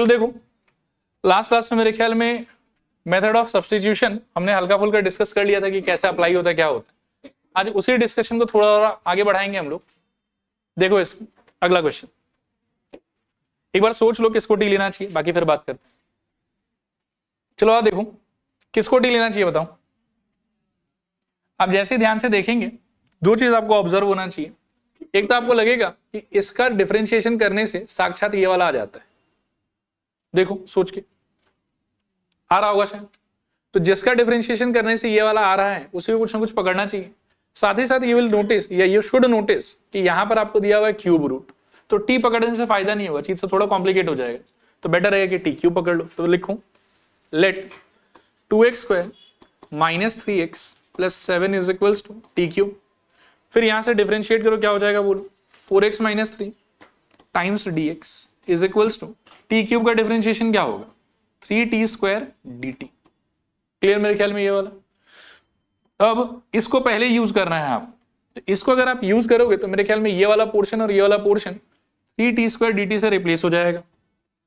चलो देखो, last class में मेरे ख्याल में मेथड ऑफ सब्स्टिट्यूशन हमने हल्का फुल्का डिस्कस कर लिया था कि कैसे अप्लाई होता है, क्या होता है। आज उसी डिस्कशन को थोड़ा और आगे बढ़ाएंगे हम लोग। देखो इसको, अगला क्वेश्चन एक बार सोच लो किसको टी लेना चाहिए, बाकी फिर बात करते हैं। चलो आप देखो किसको टी लेना चाहिए बताओ। आप जैसे ध्यान से देखेंगे दो चीज आपको ऑब्जर्व होना चाहिए। एक तो आपको लगेगा कि इसका डिफरेंशिएशन करने से साक्षात ये वाला आ जाता है। देखो सोच के आ रहा होगा शायद, तो जिसका डिफरेंशिएशन करने से ये वाला आ रहा है उसे कुछ ना कुछ पकड़ना चाहिए। साथ ही साथ यू विल नोटिस या यू शुड नोटिस कि यहां पर आपको दिया हुआ है क्यूब रूट, तो टी पकड़ने से फायदा नहीं होगा, चीज से थोड़ा कॉम्प्लिकेट हो जाएगा। तो बेटर रहेगा कि टी क्यूब पकड़ लो। तो लिखूं late 2x² - 3x + 7 = T cube. फिर यहां से डिफरेंशिएट करो, क्या हो जाएगा बोलो, 4x - 3 times dx = T cube का डिफरेंशिएशन क्या होगा, 3t² dt। क्लियर मेरे ख्याल में ये वाला। अब इसको पहले यूज करना है आप, तो इसको अगर आप यूज करोगे तो मेरे ख्याल में ये वाला पोर्शन और ये वाला पोर्शन 3t² dt से रिप्लेस हो जाएगा।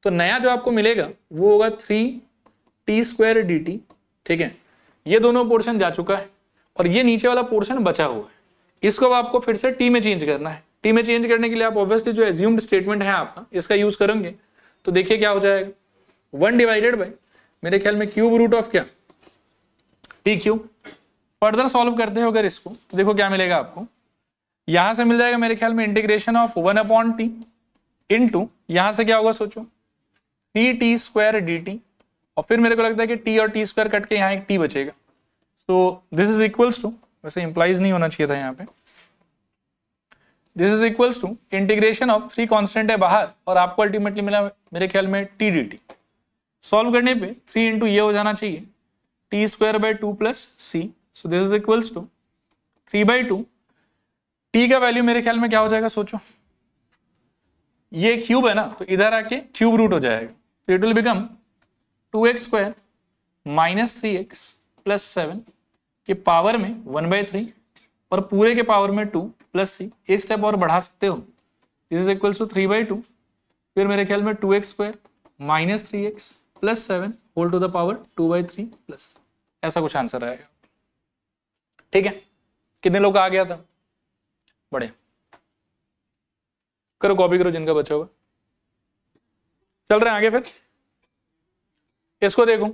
तो नया जो आपको मिलेगा वो होगा 3t² dt। ठीक है, ये दोनों पोर्शन जा चुका है और ये नीचे वाला पोर्शन बचा हुआ है। इसको आपको फिर से टी में चेंज करना है। टी में चेंज करने के लिए आप ऑब्वियसली जो एज्यूम्ड स्टेटमेंट है आपका इसका यूज करेंगे। तो देखिए क्या हो जाएगा, 1 मेरे ख्याल में क्यूब रूट ऑफ क्या, टी क्यूब। फर्दर सॉल्व करते हो अगर इसको तो देखो क्या मिलेगा आपको, यहां से मिल जाएगा मेरे ख्याल में इंटीग्रेशन ऑफ 1/t इंटू यहां से क्या होगा सोचो 3t² dt, और फिर मेरे को लगता है कि t और t² कट के यहाँ एक t बचेगा। तो दिस इज इक्वल्स टू, वैसे इंप्लाइज नहीं होना चाहिए था यहाँ पे, this is equals to integration of 3 constant है बाहर और आपको अल्टीमेटली मिला मेरे ख्याल में t dt। सॉल्व करने पे 3 इंटू ये हो जाना चाहिए t² + 2 + c। So this is equals to 3/2। t का वैल्यू मेरे ख्याल में क्या हो जाएगा सोचो, ये क्यूब है ना तो इधर आके क्यूब रूट हो जाएगा। तो it will become 2x² - 3x + 7 के पावर में 1/3 और पूरे के पावर में 2 + c। एक स्टेप और बढ़ा सकते हो, दिस इज इक्वल्स टू 3/2। फिर मेरे ख्याल में 2x² - 3x + 7 whole to the power 2/3 + ऐसा कुछ आंसर आएगा। ठीक है, कितने लोग का आ गया था, बढ़िया। करो कॉपी करो जिनका बचा हुआ। चल रहे हैं आगे। फिर इसको देखो,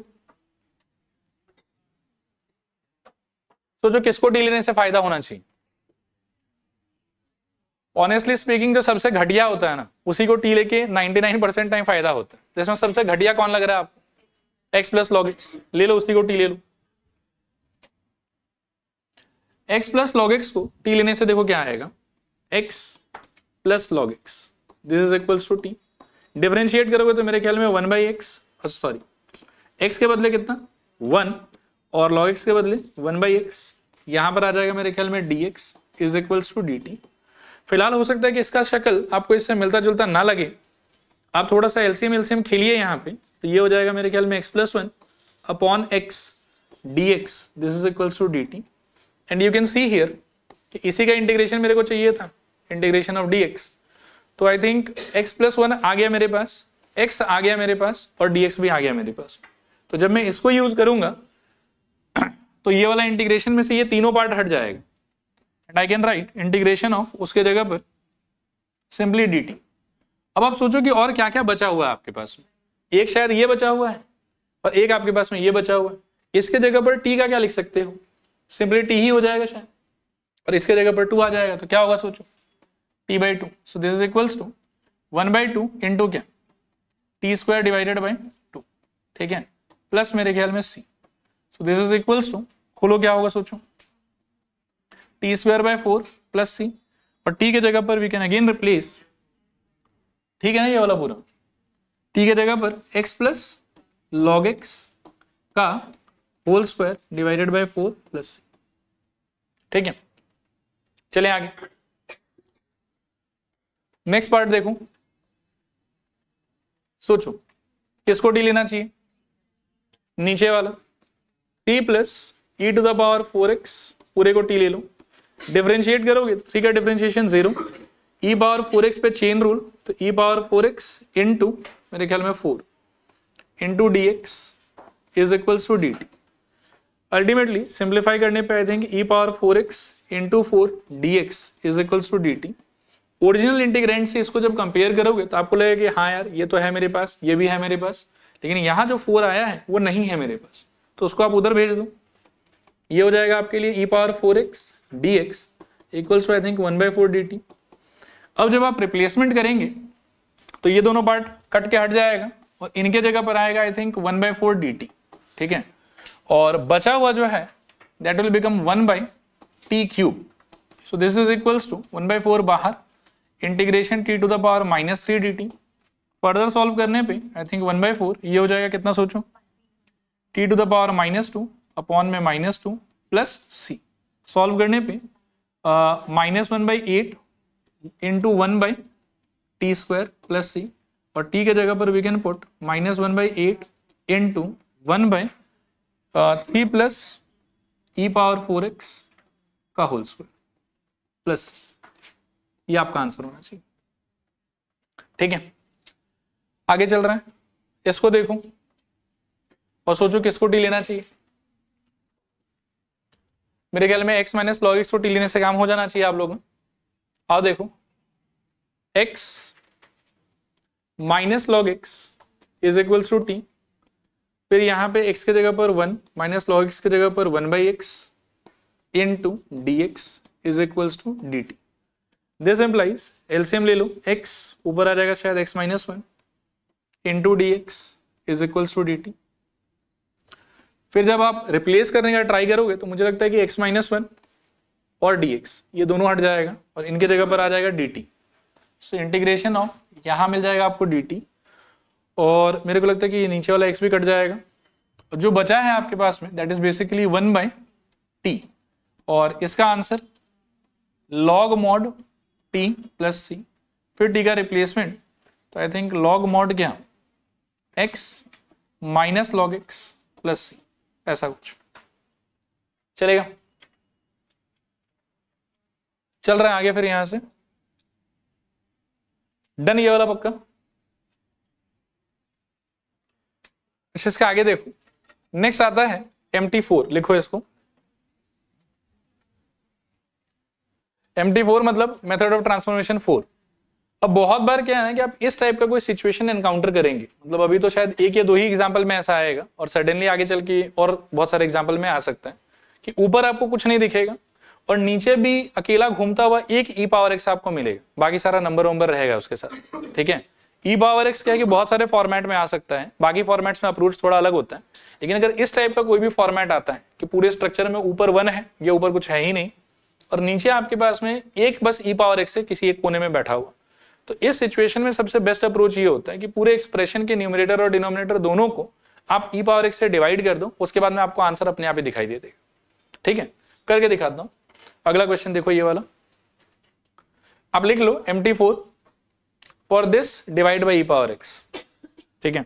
सोचो किसको टी लेने से फायदा होना चाहिए। ऑनेस्टली स्पीकिंग जो सबसे घटिया होता है ना उसी को टी लेके 99% टाइम फायदा होता है। जिसमें सबसे घटिया कौन लग रहा है आपको, x + log x ले लो, उसी को टी ले लो। x + log x को टी लेने से देखो क्या आएगा, x + log x this is equals to t. Differentiate करोगे तो मेरे ख्याल में 1/x, सॉरी x के बदले कितना 1 और log x के बदले 1/x, यहां पर आ जाएगा मेरे ख्याल में dx is equals to dt। फिलहाल हो सकता है कि इसका शक्ल आपको इससे मिलता जुलता ना लगे, आप थोड़ा सा एलसीएम खेलिए यहाँ पे, तो ये हो जाएगा मेरे ख्याल में x + 1 अपॉन x dx this is equals to dt। And you can see here कि इसी का इंटीग्रेशन मेरे को चाहिए था, इंटीग्रेशन ऑफ dx। तो आई थिंक x + 1 आ गया मेरे पास, x आ गया मेरे पास और dx भी आ गया मेरे पास। तो जब मैं इसको यूज करूंगा तो ये वाला इंटीग्रेशन में से ये तीनों पार्ट हट जाएगा and I can write integration of उसके जगह पर सिंपली dt। अब आप सोचो कि और क्या क्या बचा हुआ है आपके पास में, एक शायद ये बचा हुआ है और एक आपके पास में ये बचा हुआ है। इसके जगह पर t का क्या लिख सकते हो, सिंपली t ही हो जाएगा शायद, और इसके जगह पर 2 आ जाएगा। तो क्या होगा सोचो, t/2। So this is equals to 1/2 into क्या t² / 2। ठीक है, प्लस मेरे ख्याल में c। So this is equals to, खोलो क्या होगा सोचो, t² / 4 + c, और t के जगह पर वी कैन अगेन रिप्लेस, ठीक है ना, ये वाला पूरा t के जगह पर x + log x का whole square divided by 4 + c। ठीक है, चले आगे। नेक्स्ट पार्ट देखो, सोचो किसको टी लेना चाहिए, नीचे वाला t + e⁴ 4x पूरे को टी ले लो। डिफरेंशिएट करोगे 3 का डिफरेंशिएशन 0, e⁴x पे चेन रूल तो e⁴x इंटू मेरे ख्याल में 4 into d x is equals to d t. Ultimately simplify करने पे I think e power 4x into 4 d x is equals to d t. Original integrand से इसको जब कंपेयर करोगे तो आपको लगेगा कि हाँ यार ये तो है मेरे पास, ये भी है मेरे पास, लेकिन यहाँ जो 4 आया है वो नहीं है मेरे पास, तो उसको आप उधर भेज दो। ये हो जाएगा आपके लिए e power 4x dx equals to I think 1/4 dt। अब जब आप रिप्लेसमेंट करेंगे तो ये दोनों पार्ट कट के हट जाएगा और इनके जगह पर आएगा आई थिंक 1/4 dt, ठीक है। और बचा हुआ जो है that will become 1/t cube. So this is equals to 1/4 बाहर, integration t to the power -3 dt। Further solve करने पे आई थिंक 1/4 ये हो जाएगा कितना सोचो, t to the power -2 upon में -2 प्लस c। सॉल्व करने पे -1/8 इंटू 1/t² प्लस c, और t के जगह पर we can put -1/8 into 1/3 plus e power 4x का होल स्क्वायर प्लस, ये आपका आंसर होना चाहिए, ठीक है। आगे चल रहा है, इसको देखो और सोचो किसको टी लेना चाहिए। मेरे ख्याल में x माइनस लॉग एक्स को टी लेने से काम हो जाना चाहिए आप लोगों में। आओ देखो, x minus log x is equals to t, फिर यहाँ पे x के जगह पर 1 माइनस लॉग एक्स के जगह पर 1/x into d x is equals to d t. This implies LCM ले लो, x ऊपर आ जाएगा शायद x minus 1 into d x is equals to d t. फिर जब आप रिप्लेस करने का ट्राई करोगे तो मुझे लगता है कि x माइनस 1 और dx ये दोनों हट जाएगा और इनके जगह पर आ जाएगा dt। सो इंटीग्रेशन ऑफ यहाँ मिल जाएगा आपको dt, और मेरे को लगता है कि ये नीचे वाला x भी कट जाएगा, और जो बचा है आपके पास में दैट इज बेसिकली 1/t, और इसका answer log mod t plus c। फिर t का रिप्लेसमेंट तो आई थिंक log mod क्या, x minus log x plus c, ऐसा कुछ चलेगा। चल रहा है आगे, फिर यहां से डन, ये वाला पक्का। अच्छा इसका आगे देखो, नेक्स्ट आता है MT4, लिखो इसको। MT4 मतलब मेथड ऑफ ट्रांसफॉर्मेशन 4। अब बहुत बार क्या है कि आप इस टाइप का कोई सिचुएशन एनकाउंटर करेंगे, मतलब अभी तो शायद एक या दो ही एग्जांपल में ऐसा आएगा, और सडनली आगे चल के और बहुत सारे एग्जांपल में आ सकता है कि ऊपर आपको कुछ नहीं दिखेगा और नीचे भी अकेला घूमता हुआ एक e पावर x आपको मिलेगा, बाकी सारा नंबर वंबर रहेगा उसके साथ, ठीक है। e पावर x क्या है कि बहुत सारे फॉर्मेट में आ सकता है, बाकी फॉर्मेट्स में अप्रोच थोड़ा अलग होता है, लेकिन अगर इस टाइप का कोई भी फॉर्मेट आता है कि पूरे स्ट्रक्चर में ऊपर 1 है, ये ऊपर कुछ है ही नहीं, और नीचे आपके पास में एक बस e पावर x है किसी एक कोने में बैठा हुआ, तो इस सिचुएशन में सबसे बेस्ट अप्रोच ये होता है कि पूरे एक्सप्रेशन के न्यूमरेटर और डिनोमिनेटर दोनों को आप e पावर x से डिवाइड कर दो, उसके बाद में आपको आंसर अपने आप ही दिखाई दे देगा, ठीक है। करके दिखाता हूं। अगला क्वेश्चन देखो, ये वाला आप लिख लो MT4 for this divide by e power x, ठीक है।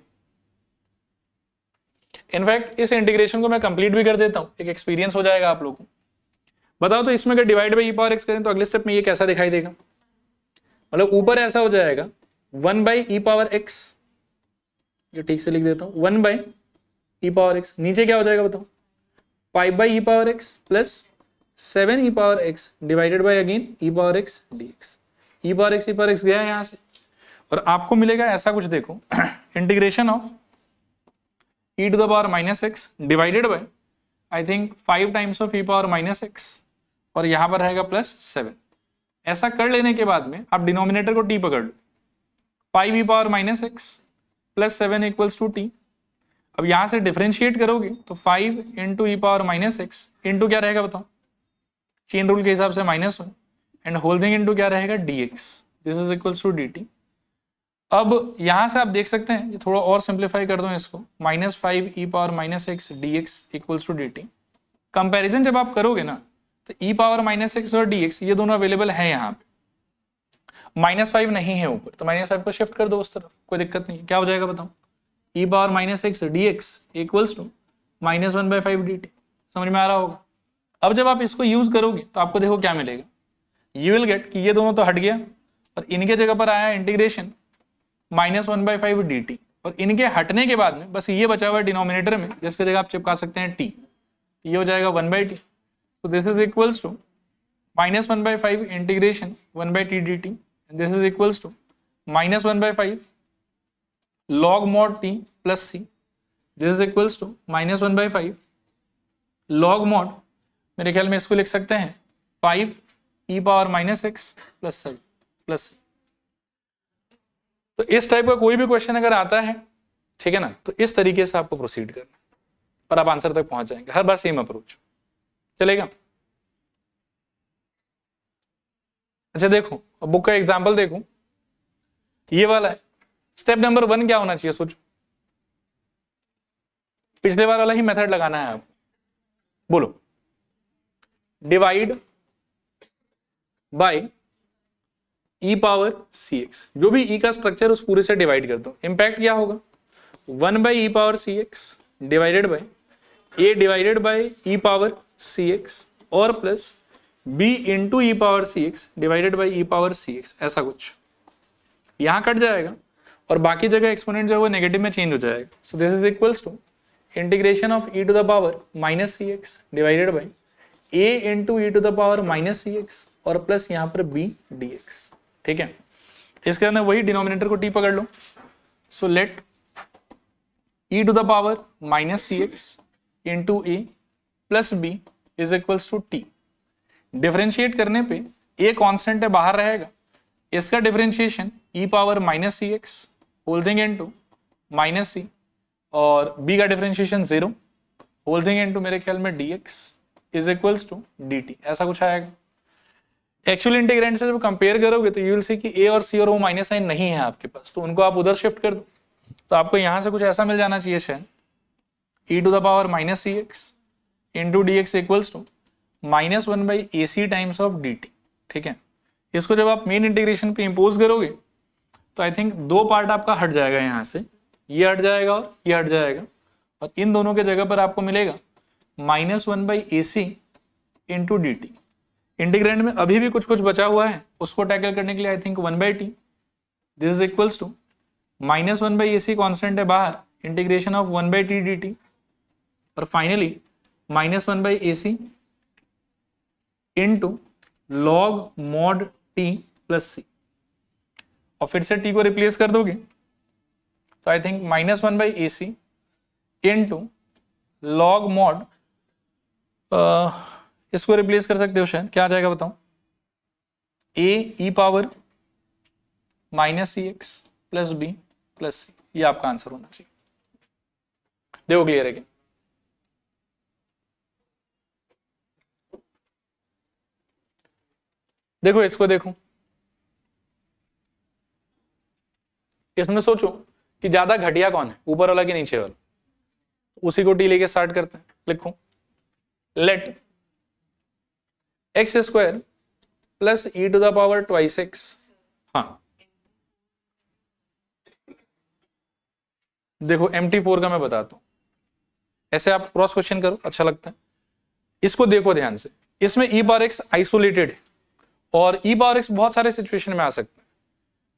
इनफैक्ट इस इंटीग्रेशन को मैं कंप्लीट भी कर देता हूं, एक एक्सपीरियंस हो जाएगा आप लोगों को। बताओ तो इसमें अगर divide by e power x करें तो अगले स्टेप में ये कैसा दिखाई देगा, मतलब ऊपर ऐसा हो जाएगा 1/e पावर x, ये ठीक से लिख देता हूं 1/e पावर x, नीचे क्या हो जाएगा बताओ 5/e power x plus 7e power x divided bye again e power x dx। e power x गया है यहां से, और आपको मिलेगा ऐसा कुछ, देखो integration of e to the power -x divided by I think 5 times of e power -x, और यहां पर रहेगा प्लस 7। ऐसा कर लेने के बाद में आप डिनोमिनेटर को t पकड़ लो, 5e power -x plus 7 equals to t। अब यहां से डिफरेंशिएट करोगे तो 5 into e power -x into क्या रहेगा बताओ, चेन रूल के हिसाब से -1 एंड होल थिंग इंटू क्या रहेगा dx, this is equals to dt। अब यहां से आप देख सकते हैं, ये थोड़ा और सिंप्लीफाई कर दो इसको, -5e power -x dx equals to dt। Comparison जब आप करोगे ना तो e पावर -x और dx ये दोनों अवेलेबल है यहाँ पे, -5 नहीं है ऊपर, तो -5 को शिफ्ट कर दो उस तरफ, कोई दिक्कत नहीं। क्या हो जाएगा बताओ, e power -x dx equals to -1/5 dt। समझ में आ रहा होगा। अब जब आप इसको यूज करोगे तो आपको देखो क्या मिलेगा, यू विल गेट कि ये दोनों तो हट गया और इनके जगह पर आया इंटीग्रेशन -1/5 dt, और इनके हटने के बाद में बस ये बचा हुआ है डिनोमिनेटर में, जिसकी जगह आप चिपका सकते हैं टी, ये हो जाएगा 1/t। तो this is equals to -1/5 integration 1/t dt, this is equals to -1/5 log mod t plus c, this is equals to -1/5 log mod, मेरे ख्याल में इसको लिख सकते हैं 5 e power -x plus 7 plus. तो इस टाइप का कोई भी क्वेश्चन अगर आता है, ठीक है ना, तो इस तरीके से आपको प्रोसीड करना और आप आंसर तक पहुंच जाएंगे, हर बार सेम अप्रोच चलेगा। अच्छा देखो, अब बुक का एग्जांपल देखो, ये वाला है। स्टेप नंबर 1 क्या होना चाहिए सोचो, पिछले बार वाला ही मेथड लगाना है आपको, बोलो divide by e power cx, जो भी e का स्ट्रक्चर उस पूरे से डिवाइड कर दो। इंपैक्ट क्या होगा 1/e power cx divided by a divided by e power cx और plus b into e power cx divided bye e power cx, ऐसा कुछ यहां कट जाएगा और बाकी जगह एक्सपोनेंट जो है वो नेगेटिव में चेंज हो जाएगा। So this is equals to integration of e to the power -cx divided by a into e to the power -cx और प्लस यहाँ पर b dx, ठीक है। इसके अंदर वही डिनोमिनेटर को t पकड़ लो। So let e to the power -cx into a plus b is equals to t। Differentiate करने पे a कांस्टेंट है, बाहर रहेगा, इसका differentiation e power -cx whole thing into -c और b का डिफरेंशिएशन 0 होल थिंग इनटू मेरे ख्याल में dx is equals to dt, ऐसा कुछ आएगा। एक्चुअल इंटीग्रेंड से जब कंपेयर करोगे तो यू विल सी कि a और c और वो माइनस साइन नहीं है आपके पास, तो उनको आप उधर शिफ्ट कर दो, तो आपको यहां से कुछ ऐसा मिल जाना चाहिए शायद e to the power -cx into dx equals to -1/ac times of dt, ठीक है। इसको जब आप मेन इंटीग्रेशन पे इंपोज करोगे तो आई थिंक दो पार्ट आपका हट जाएगा, यहाँ से ये हट जाएगा और ये हट जाएगा, और इन दोनों के जगह पर आपको मिलेगा -1/ac इंटू dt। इंटीग्रेंड में अभी भी कुछ कुछ बचा हुआ है, उसको टैकल करने के लिए I think 1/t, this is equals to -1/ac constant है बाहर, इंटीग्रेशन ऑफ 1/t dt और finally -1/ac into log mod t plus c, और फिर से t को रिप्लेस कर दोगे तो I think -1/ac into log mod, इसको रिप्लेस कर सकते हो शायद, क्या आ जाएगा बताओ, a e power -cx plus b plus c, ये आपका आंसर होना चाहिए। देखो क्लियर है क्या? देखो इसको देखो, इसमें सोचो कि ज्यादा घटिया कौन है, ऊपर वाला कि नीचे वाला, उसी को टी लेके स्टार्ट करते हैं। लिखो let x square plus e to the power twice x, हाँ देखो MT4 का मैं बताता हूं, ऐसे आप क्रॉस क्वेश्चन करो, अच्छा लगता है। इसको देखो ध्यान से, इसमें e पावर x आइसोलेटेड है और e पावर x बहुत सारे सिचुएशन में आ सकता है।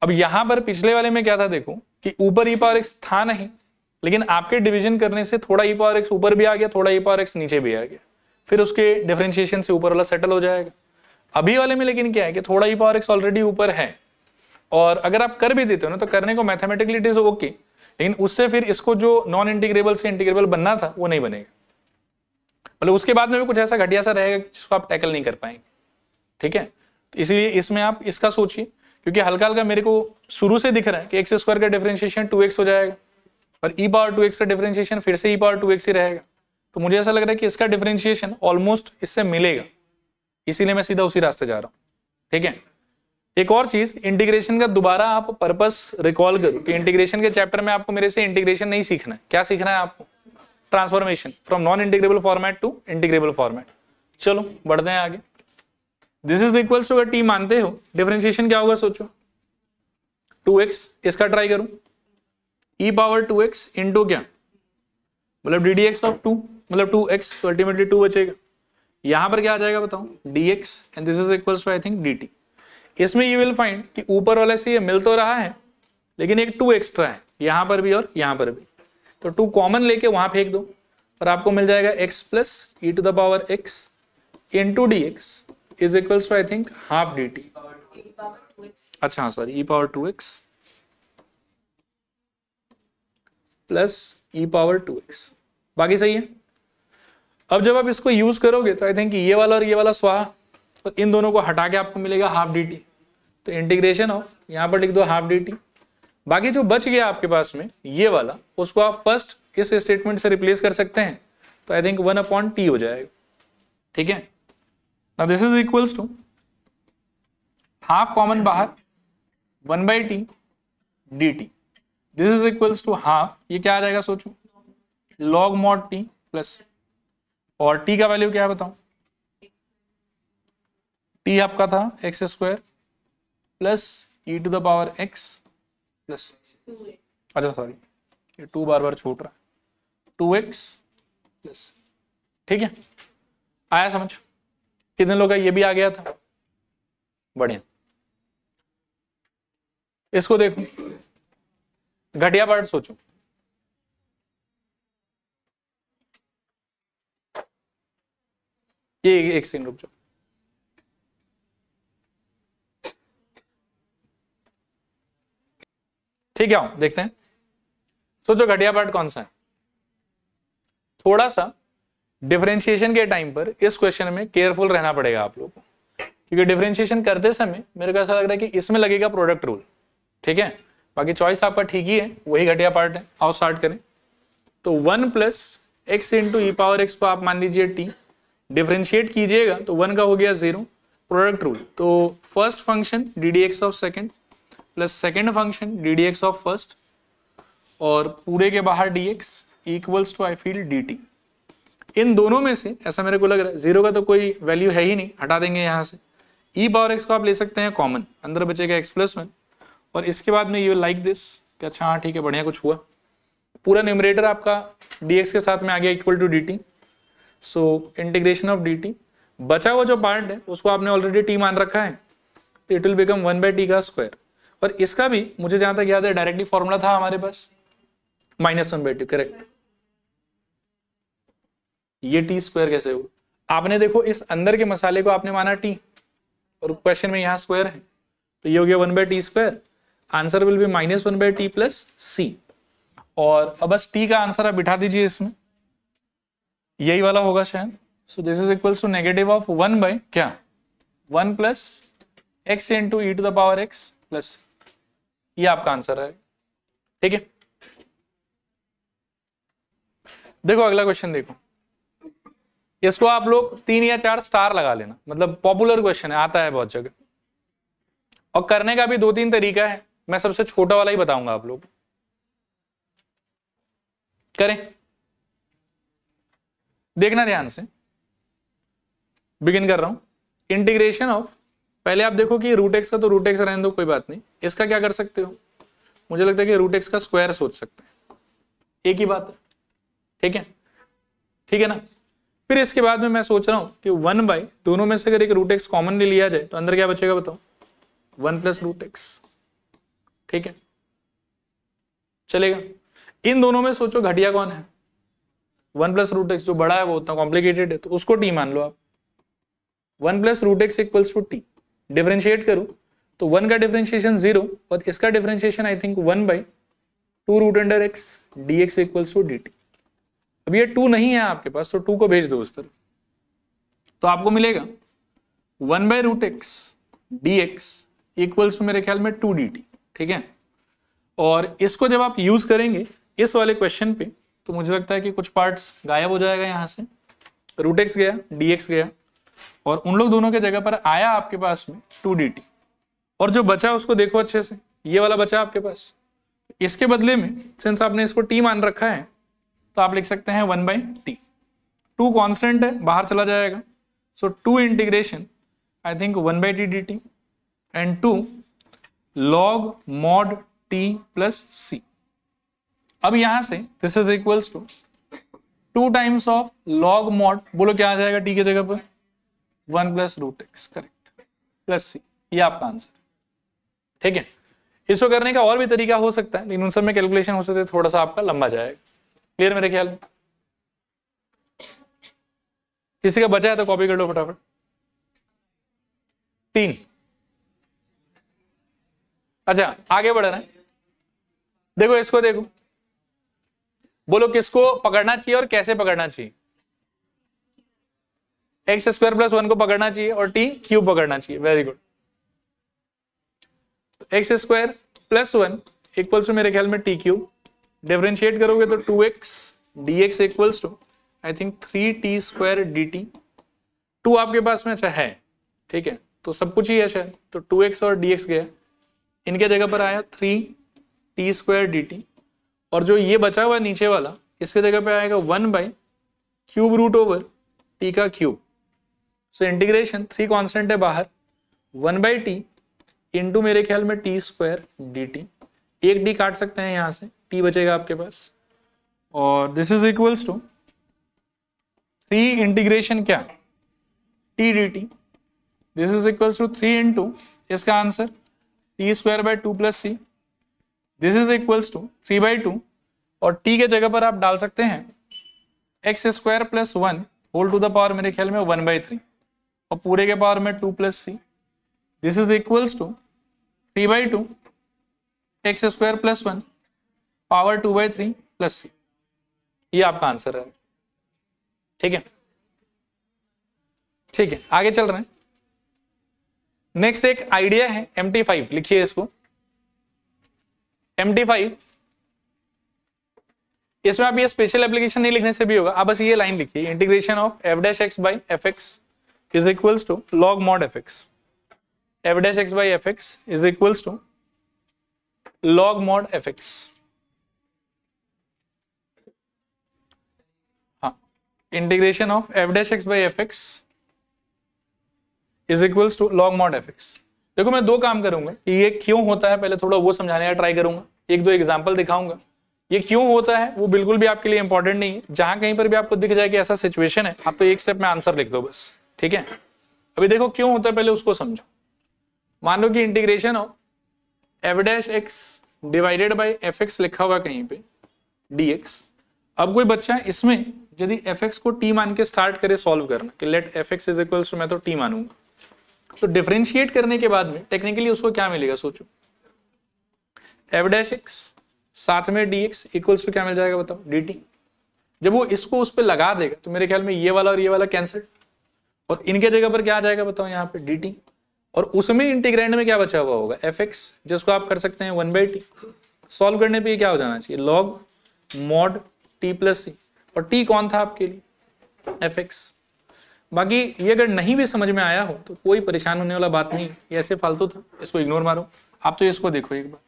अब यहां पर पिछले वाले में क्या था, देखो कि ऊपर e पावर x था नहीं, लेकिन आपके डिवीजन करने से थोड़ा e पावर x ऊपर भी आ गया, थोड़ा e पावर x नीचे भी आ गया, फिर उसके डिफरेंशिएशन से ऊपर वाला सेटल हो जाएगा। अभी वाले में लेकिन क्या है कि थोड़ा e पावर x ऑलरेडी ऊपर है, और अगर आप कर भी देते हो ना तो करने को मैथमेटिकली इट इज ओके, लेकिन उससे फिर इसको जो नॉन इंटीग्रेबल से इंटीग्रेबल बनना था वो नहीं बनेगा, मतलब उसके बाद में भी कुछ ऐसा घटिया सा रहेगा जिसको आप टैकल नहीं कर पाएंगे, ठीक है। तो इसीलिए इसमें आप इसका सोचिए, क्योंकि हल्का हल्का मेरे को शुरू से दिख रहा है कि एक्स स्क्वायर का डिफरेंशिएशन 2x हो जाएगा और e पावर 2x का डिफरेंशिएशन फिर से e पावर 2x ही रहेगा, तो मुझे ऐसा लग रहा है कि इसका डिफरेंशिएशन ऑलमोस्ट इससे मिलेगा, इसीलिए मैं सीधा उसी रास्ते जा रहा हूं, ठीक है। एक और चीज, इंटीग्रेशन का दोबारा आप पर्पस रिकॉल करो कि इंटीग्रेशन के चैप्टर में आपको मेरे से इंटीग्रेशन नहीं सीखना है, क्या सीखना है आपको, transformation from non integrable format to integrable format. चलो बढ़ते हैं आगे। दिस इज इक्वल्स टू, अगर टी मानते हो डिफरेंशिएशन क्या होगा सोचो, 2x, इसका ट्राई करो e पावर 2x इंटू क्या, मतलब ddx ऑफ 2, मतलब 2x, तो अल्टीमेटली 2 बचेगा। यहां पर क्या आ जाएगा बताओ, dx and this is equals to I think dt। इसमें यू विल फाइंड कि ऊपर वाले से ये मिल तो रहा है, लेकिन एक 2 एक्स्ट्रा है यहां पर भी और यहां पर भी, तो 2 कॉमन लेके वहां फेंक दो और आपको मिल जाएगा x plus e to the power x into d x is equals to I think half d t. अच्छा हाँ sorry, e power 2x plus e power 2x, बाकी सही है। अब जब आप इसको यूज करोगे तो आई थिंक ये वाला और ये वाला स्वाहा, तो इन दोनों को हटा के आपको मिलेगा हाफ डी टी। तो इंटीग्रेशन ऑफ, यहां पर लिख दो हाफ डी टी, बाकी जो बच गया आपके पास में ये वाला, उसको आप फर्स्ट इस स्टेटमेंट से रिप्लेस कर सकते हैं, तो आई थिंक 1/t हो जाएगा। ठीक है, now this is equals to half common बाहर 1/t dt, this is equals to half, ये क्या आ जाएगा सोचो, log mod t प्लस, और t का वैल्यू क्या है बताओ, t आपका था x square plus e to the power x plus, अच्छा सॉरी ये 2 बार बार छूट रहा है, 2x प्लस। ठीक है, आया समझ, कितने लोग का ये भी आ गया था, बढ़िया। इसको देखो, घटिया पार्ट सोचो, ये एक सेकंड रुक जाओ, ठीक है देखते हैं। सोचो घटिया पार्ट कौन सा है। थोड़ा सा डिफरेंशिएशन के टाइम पर इस क्वेश्चन में केयरफुल रहना पड़ेगा आप लोगों को, क्योंकि डिफरेंशिएशन करते समय मेरे को ऐसा लग रहा है कि इसमें लगेगा प्रोडक्ट रूल। ठीक है, बाकी चॉइस आपका ठीक ही है, वही घटिया पार्ट है। आओ स्टार्ट करें। तो 1 प्लस एक्स इंटू ई पावर एक्स को आप मान लीजिए टी, डिफरेंशिएट कीजिएगा तो 1 का हो गया 0, प्रोडक्ट रूल। तो first function d d x of second plus second function d d x of first, और पूरे के बाहर d x equals to I feel d t. इन दोनों में से ऐसा मेरे को लग रहा है 0 का तो कोई वैल्यू है ही नहीं, हटा देंगे यहाँ से। ई पावर एक्स को आप ले सकते हैं कॉमन, अंदर बचेगा एक्स प्लस 1, और इसके बाद में यू लाइक दिस कि अच्छा हाँ ठीक है बढ़िया कुछ हुआ, पूरा न्यूमरेटर आपका dx के साथ में आ गया equal to dt। So integration of dt, बचा हुआ जो पार्ट है उसको आपने ऑलरेडी t मान रखा है, तो इट विल बिकम 1/t का स्क्वायर। और इसका भी मुझे जहां तक याद है डायरेक्टली फॉर्मूला था हमारे पास -1/t, करेक्ट। ये t स्क्वायर कैसे हुआ, आपने देखो इस अंदर के मसाले को आपने माना t, और क्वेश्चन में यहाँ स्क्वायर है, तो ये हो गया 1/t square. Answer will be -1/t plus c, और अब बस t का आंसर आप बिठा दीजिए इसमें, यही वाला होगा शायद। So this is equals to negative of 1 by क्या 1 plus x into e to the power x plus, ये आपका आंसर है। ठीक है, देखो अगला क्वेश्चन देखो, इसको आप लोग 3 या 4 स्टार लगा लेना, मतलब पॉपुलर क्वेश्चन है, आता है बहुत जगह, और करने का भी 2-3 तरीका है। मैं सबसे छोटा वाला ही बताऊंगा आप लोग करें, देखना ध्यान से। बिगिन कर रहा हूं, इंटीग्रेशन ऑफ, पहले आप देखो कि रूट एक्स का तो रूट एक्स रहने दो, कोई बात नहीं। इसका क्या कर सकते हो, मुझे लगता है कि रूट एक्स का स्क्वायर सोच सकते हैं, एक ही बात है। ठीक है, ठीक है ना। फिर इसके बाद में मैं सोच रहा हूं कि 1 बाई दोनों में से अगर एक रूट एक्स कॉमन ले लिया जाए तो अंदर क्या बचेगा बताओ, 1 प्लस रूट एक्स। ठीक है, चलेगा। इन दोनों में सोचो घटिया कौन है, 1 प्लस रूट एक्स, जो बड़ा है वो उतना कॉम्प्लिकेटेड है, तो उसको टी मान लो आप। 1 plus root x equals to t, differentiate करो तो 1 का डिफरेंशिएशन 0, और इसका differentiation I think 1/2 root under x d x equals to d t. अब ये 2 नहीं है आपके पास, तो 2 को भेज दो उस तरफ, तो आपको मिलेगा 1/रूट x d x equals to मेरे ख्याल में 2 डी टी। ठीक है, और इसको जब आप यूज करेंगे इस वाले क्वेश्चन पे, तो मुझे लगता है कि कुछ पार्ट्स गायब हो जाएगा यहाँ से, रूट एक्स गया, डी एक्स गया, और उन लोग दोनों के जगह पर आया आपके पास में 2 dt, और जो बचा उसको देखो अच्छे से, ये वाला बचा आपके पास। इसके बदले में सिंस आपने इसको t मान रखा है, तो आप लिख सकते हैं 1/t। 2 कांस्टेंट है, बाहर चला जाएगा, so 2 integration I think 1/t dt and 2 log mod t plus c। अब यहां से this is equals to 2 times of log mod, बोलो क्या आ जाएगा t की जगह पर, 1 plus root x, correct, plus c, ये आपका आंसर। ठीक है, इसको करने का और भी तरीका हो सकता है, लेकिन उन सब में कैलकुलेशन हो सकते थोड़ा सा आपका लंबा जाएगा। क्लियर मेरे ख्याल में? किसी का बचा है तो कॉपी कर लो फटाफट। 3। अच्छा आगे बढ़ रहे हैं, देखो इसको देखो, बोलो किसको पकड़ना चाहिए और कैसे पकड़ना चाहिए? x² + 1 को पकड़ना चाहिए और t³ पकड़ना चाहिए। Very good. x² + 1 equals to मेरे ख्याल में t³। डिफरेंशिएट करोगे तो 2x dx equals to I think 3t² dt। 2 आपके पास में है, ठीक है, तो सब कुछ ही है शायद, तो 2x और dx गया, इनके जगह पर आया 3t² dt। और जो ये बचा हुआ नीचे वाला, इसके जगह पे आएगा 1/³ t का क्यूब। सो इंटीग्रेशन 3 कांस्टेंट है बाहर, 1/t इंटू मेरे ख्याल में t² dt। एक d काट सकते हैं यहां से, t बचेगा आपके पास, और this is equals to 3 integration क्या t dt। This is equals to 3 into इसका answer t² + 2 + c। This is equals to 3/2 और t के जगह पर आप डाल सकते हैं x² + 1 whole to the power मेरे ख्याल में 1/3 और पूरे के पावर में 2 + c। This is equals to 3/2 x² + 1 power 2/3 + c। ये आपका आंसर है, ठीक है। ठीक है, आगे चल रहे हैं। नेक्स्ट एक आइडिया है MT5, लिखिए इसको MT5। इसमें आप ये स्पेशल एप्लीकेशन नहीं लिखने से भी होगा, आप बस ये लाइन लिखिए, integration of f'(x/fx) is equals to log mod fx। f'(x/fx) is equals to log mod fx। हाँ, integration of f'(x/fx) is equals to log mod fx। देखो मैं दो काम करूंगा, ये क्यों होता है पहले थोड़ा वो समझाने का ट्राई करूंगा, एक दो एग्जांपल दिखाऊंगा। ये क्यों होता है वो बिल्कुल भी आपके लिए इंपॉर्टेंट नहीं है, जहां कहीं पर भी आपको दिख जाए कि ऐसा सिचुएशन है, आप तो एक स्टेप में आंसर लिख दो बस, ठीक है। अभी देखो क्यों होता है पहले उसको समझो। मान लो कि integration of f'(x) divided by fx लिखा हुआ कहीं पे dx। अब कोई बच्चा इसमें यदि fx को t मान के स्टार्ट करे सॉल्व करना कि let fx is equals to, मैं तो t मानूंगा, तो डिफरेंशिएट करने के बाद में टेक्निकली उसको क्या मिलेगा सोचो, f'(x) साथ में dx इक्वल्स टू क्या मिल जाएगा बताओ, dt। जब वो इसको उस पर लगा देगा तो मेरे ख्याल में ये वाला और ये वाला कैंसिल, और इनके जगह पर क्या आ जाएगा बताओ यहाँ पे dt, और उसमें इंटीग्रैंड में क्या बचा हुआ होगा fx, जिसको आप कर सकते हैं 1/t। सॉल्व करने पे क्या हो जाना चाहिए, log mod t + c, और t कौन था आपके लिए, fx। बाकी ये अगर नहीं भी समझ में आया हो तो कोई परेशान होने वाला बात नहीं, ये ऐसे फालतू था, इसको इग्नोर मारो। आप तो इसको देखो एक बार,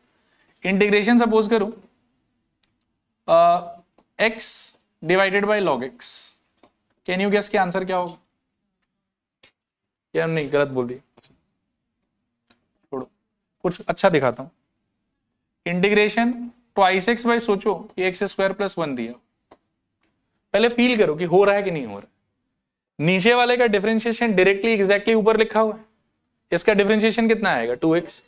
इंटीग्रेशन सपोज करो x divided by log x। Can you guess के आंसर क्या होगा? यार नहीं, गलत बोल दिया, छोड़ो, कुछ अच्छा दिखाता हूं। इंटीग्रेशन ट्वाइस x बाय, सोचो ये x² + 1 दिया, पहले फील करो कि हो रहा है कि नहीं हो रहा है। नीचे वाले का डिफरेंशिएशन डायरेक्टली एग्जैक्टली ऊपर लिखा हुआ है, इसका डिफरेंशिएशन कितना आएगा 2x।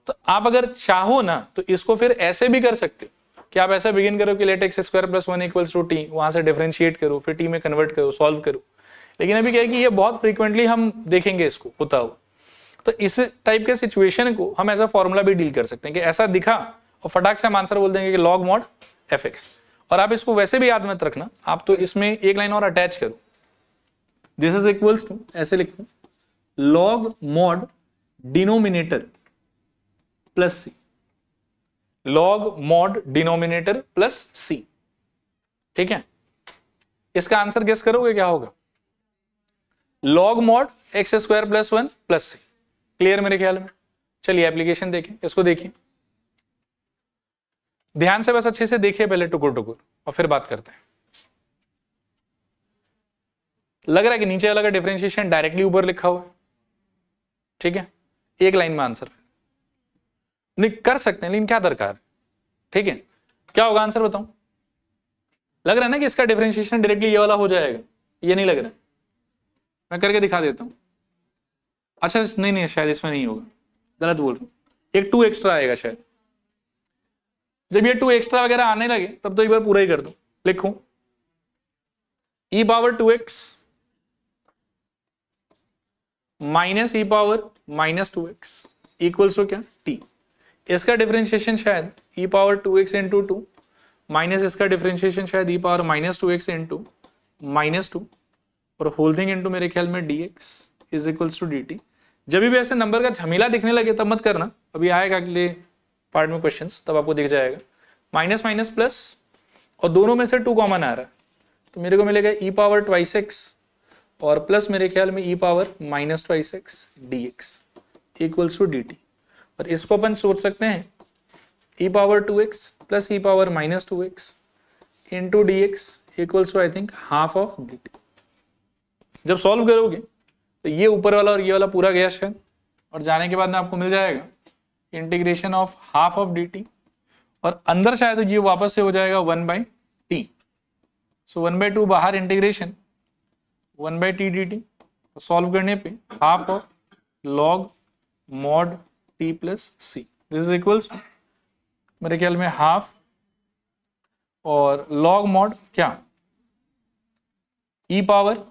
तो आप अगर चाहो ना तो इसको फिर ऐसे भी कर सकते हो कि आप ऐसा बिगिन करो कि late x² + 1 equals to t, वहां से डिफरेंशिएट करो, फिर t में कन्वर्ट करो, सॉल्व करो। लेकिन अभी क्या है कि ये बहुत फ्रीक्वेंटली हम देखेंगे इसको होता हुआ, तो इस टाइप के सिचुएशन को हम ऐसा फॉर्मूला भी डील कर सकते हैं कि ऐसा दिखा और फटाक से हम आंसर बोल देंगे कि log mod fx। और आप इसको वैसे भी याद मत रखना, आप तो इसमें एक लाइन और अटैच करो, दिस इज इक्वल्स टू, ऐसे लिखो log mod denominator plus c, log mod denominator plus c, ठीक है। इसका आंसर गेस करोगे क्या होगा, log mod x² + 1 plus c। Clear मेरे ख्याल में? चलिए एप्लीकेशन देखें, इसको देखिए ध्यान से, बस अच्छे से देखिए पहले टुकुर टुकुर और फिर बात करते हैं। लग रहा है कि नीचे वाला का डिफरेंशिएशन डायरेक्टली ऊपर लिखा हुआ है, ठीक है, एक लाइन में आंसर नहीं कर सकते हैं, लेकिन क्या दरकार है, ठीक है। क्या होगा आंसर बताऊं? लग रहा है ना कि इसका डिफरेंशिएशन डायरेक्टली ये वाला हो जाएगा, ये नहीं लग रहा है, मैं करके दिखा देता हूं। अच्छा नहीं, शायद इसमें नहीं होगा, गलत बोल रहा हूं, एक 2 एक्स्ट्रा आएगा शायद, जब ये 2 एक्स्ट्रा वगैरह आने लगे तब तो एक बार पूरा ही कर दो, लिखो e power 2x minus e power minus 2x equals to क्या t। इसका डिफरेंशिएशन शायद e power 2x into 2 minus इसका डिफरेंशिएशन शायद e power minus 2x into minus 2 और होल थिंग इंटू मेरे ख्याल में dx is equals to dt। जब भी ऐसे नंबर का झमेला दिखने लगे तब मत करना, अभी आएगा अगले पार्ट में क्वेश्चंस, तब आपको दिख जाएगा। माइनस माइनस प्लस और दोनों में से 2 कॉमन आ रहा है तो मेरे को मिलेगा e पावर ट्वाइस x और प्लस मेरे ख्याल में e power minus twice x dx equals to dt। और इसको अपन सोच सकते हैं e power 2x plus e power minus 2x into dx equals to I think half of dt। जब सॉल्व करोगे तो ये ऊपर वाला और ये वाला पूरा गया शायद, और जाने के बाद में आपको मिल जाएगा integration of half of dt और अंदर शायद तो ये वापस से हो जाएगा 1/t। सो 1/2 बाहर इंटीग्रेशन 1/t dt। सॉल्व करने पे half of log mod t plus c this is equals to मेरे ख्याल में हाफ और लॉग मॉड क्या e power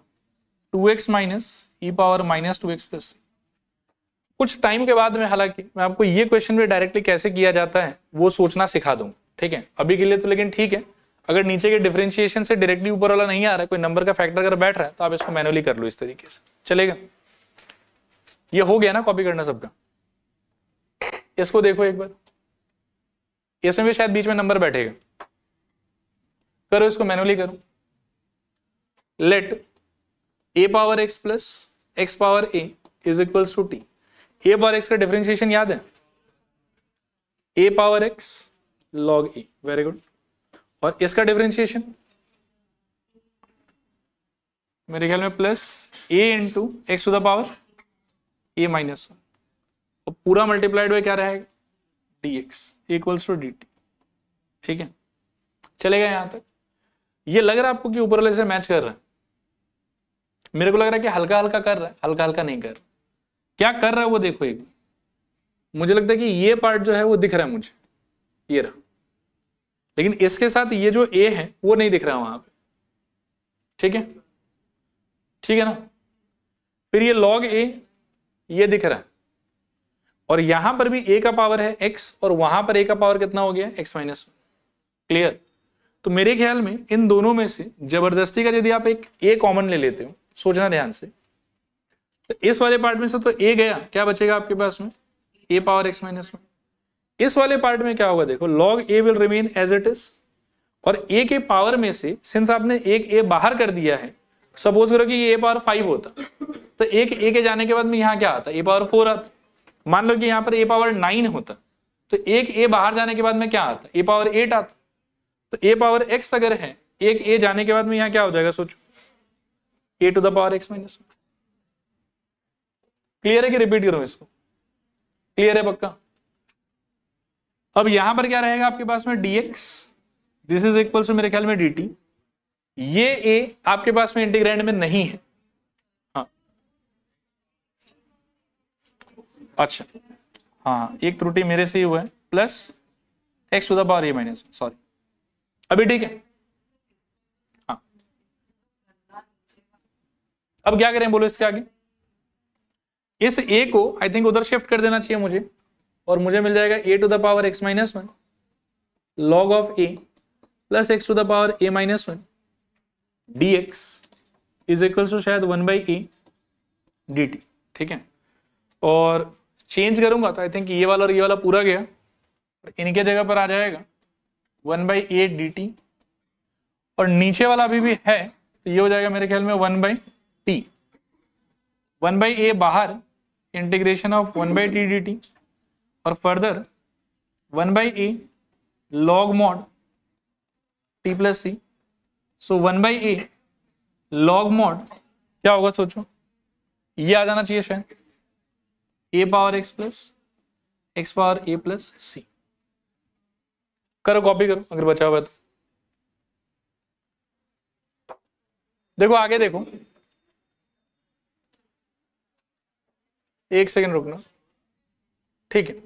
2x minus e power minus 2x plus. कुछ टाइम के बाद में हालांकि मैं आपको ये क्वेश्चन भी डायरेक्टली कैसे किया जाता है वो सोचना सिखा दूंगा, ठीक है। अभी के लिए तो लेकिन ठीक है, अगर नीचे के डिफरेंशिएशन से डायरेक्टली ऊपर वाला नहीं आ रहा है, कोई नंबर का फैक्टर अगर बैठ रहा है तो आप इसको मैनुअली कर लो इस तरीके से, चलेगा। ये हो गया ना कॉपी करना सबका। इसको देखो एक बार, इसमें भी शायद बीच में नंबर बैठेगा, करो इसको मैनुअली करो। Let a power x plus x power a is equals to t। a power x का डिफरेंशिएशन याद है, a power x log a, very good. और इसका डिफरेंशिएशन मेरे ख्याल में plus a into x to the power a minus 1 और पूरा मल्टीप्लाइड बाय क्या रहेगा dx इक्वल्स टू dt, ठीक है। चलेगा यहां तक। ये लग रहा है आपको कि ऊपर वाले से मैच कर रहा है, मेरे को लग रहा है कि हल्का हल्का कर रहा है, हल्का हल्का नहीं कर रहा। क्या कर रहा है वो देखो एक, मुझे लगता है कि ये पार्ट जो है वो दिख रहा है मुझे, ये रहा, लेकिन इसके साथ ये जो a है वो नहीं दिख रहा वहां पे, ठीक है, ठीक है ना। फिर ये log a ये दिख रहा है और यहां पर भी a का पावर है x और वहां पर a का पावर कितना हो गया x माइनस 1, क्लियर। तो मेरे ख्याल में इन दोनों में से जबरदस्ती का यदि आप एक a कॉमन ले लेते हो, सोचना ध्यान से, तो इस वाले पार्ट में से तो a गया, क्या बचेगा आपके पास में a पावर x माइनस 1। इस वाले पार्ट में क्या होगा देखो, log a will remain as it is और a के पावर में से सिंस आपने एक a बाहर कर दिया है, सपोज करो कि ये a पावर 5 होता तो एक a के जाने के बाद में यहाँ क्या आता, a पावर 4 आता। मान लो कि यहाँ पर a पावर 9 होता तो एक a बाहर जाने के बाद में क्या आता, a पावर 8 आता। तो a पावर x अगर है, एक a जाने के बाद में यहाँ क्या हो जाएगा, सोचो a to the power x minus 1। Clear है कि रिपीट करूं इसको, क्लियर है पक्का। अब यहां पर क्या रहेगा आपके पास में dx this is equal to मेरे ख्याल में dt। ये a आपके पास में इंटीग्रैंड में नहीं है, हाँ अच्छा हाँ एक त्रुटि मेरे से ही हुआ है, plus x to the power a minus, sorry अभी ठीक है। हाँ अब क्या करें बोलो इसके आगे, इस a को आई थिंक उधर शिफ्ट कर देना चाहिए मुझे और मुझे मिल जाएगा a to the power x minus 1 log of a plus x to the power a minus 1 dx is equal to शायद 1/a dt, ठीक है। और चेंज करूंगा तो आई थिंक ये वाला और ये वाला पूरा गया, इनके जगह पर आ जाएगा 1/a dt और नीचे वाला अभी भी है तो ये हो जाएगा मेरे ख्याल में 1/t, 1/a बाहर इंटीग्रेशन ऑफ 1/t dt और further 1/a log mod t plus C. So 1/a log mod क्या होगा सोचो, ये आ जाना चाहिए शायद a power x plus x power a plus C. करो कॉपी करो अगर बचा हुआ तो। देखो आगे देखो, एक सेकंड रुकना, ठीक है।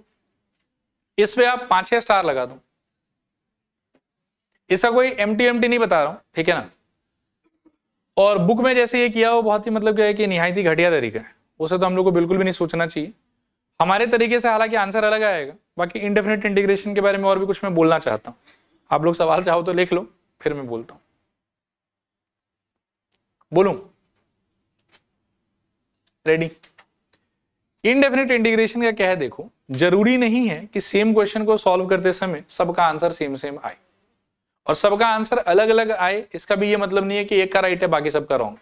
इस पे आप 5-6 स्टार लगा दो, इसका कोई एम्प्टी नहीं बता रहा हूं, ठीक है ना। और बुक में जैसे ये किया वो बहुत ही मतलब क्या है कि निहायत ही घटिया तरीका है, उसे तो हम लोग को बिल्कुल भी नहीं सोचना चाहिए। हमारे तरीके से हालांकि आंसर अलग आएगा। बाकी इंडेफिनिट इंटीग्रेशन के बारे में और भी कुछ मैं बोलना चाहता हूं, आप लोग सवाल चाहो तो लिख लो, फिर मैं बोलता हूं। बोलूं? रेडी? इनडेफिनिट इंटीग्रेशन का क्या है, देखो जरूरी नहीं है कि सेम क्वेश्चन को सॉल्व करते समय सबका आंसर सेम आए और सबका आंसर अलग अलग आए। इसका भी ये मतलब नहीं है कि एक का राइट है बाकी सबका रॉन्ग।